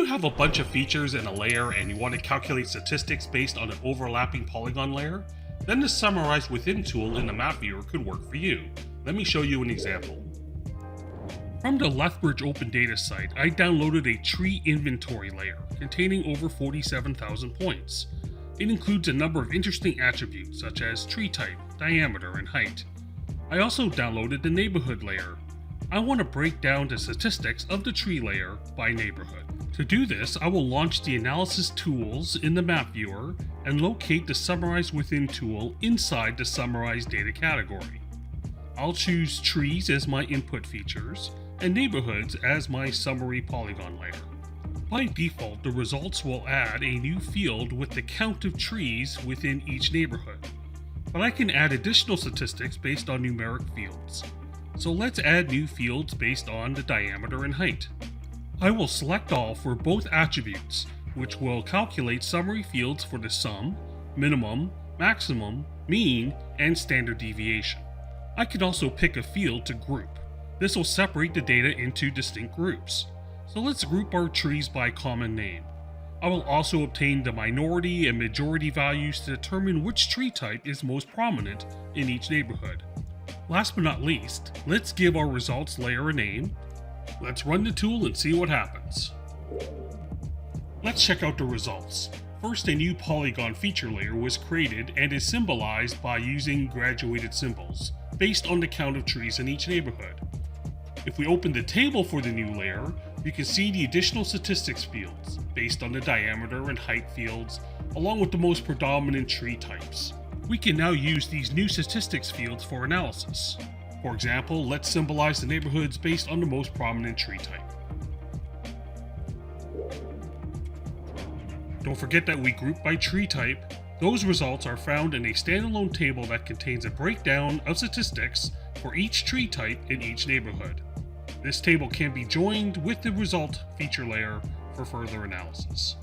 have a bunch of features in a layer and you want to calculate statistics based on an overlapping polygon layer? Then the Summarize Within tool in the map viewer could work for you. Let me show you an example. From the Lethbridge Open Data site, I downloaded a tree inventory layer containing over 47,000 points. It includes a number of interesting attributes such as tree type, diameter, and height. I also downloaded the neighborhood layer. I want to break down the statistics of the tree layer by neighborhood. To do this, I will launch the analysis tools in the map viewer and locate the Summarize Within tool inside the Summarize Data category. I'll choose trees as my input features and neighborhoods as my summary polygon layer. By default, the results will add a new field with the count of trees within each neighborhood, but I can add additional statistics based on numeric fields. So let's add new fields based on the diameter and height. I will select all for both attributes, which will calculate summary fields for the sum, minimum, maximum, mean, and standard deviation. I can also pick a field to group. This will separate the data into distinct groups. So let's group our trees by common name. I will also obtain the minority and majority values to determine which tree type is most prominent in each neighborhood. Last but not least, let's give our results layer a name. Let's run the tool and see what happens. Let's check out the results. First, a new polygon feature layer was created and is symbolized by using graduated symbols, based on the count of trees in each neighborhood. If we open the table for the new layer, you can see the additional statistics fields, based on the diameter and height fields, along with the most predominant tree types. We can now use these new statistics fields for analysis. For example, let's symbolize the neighborhoods based on the most prominent tree type. Don't forget that we group by tree type. Those results are found in a standalone table that contains a breakdown of statistics for each tree type in each neighborhood. This table can be joined with the result feature layer for further analysis.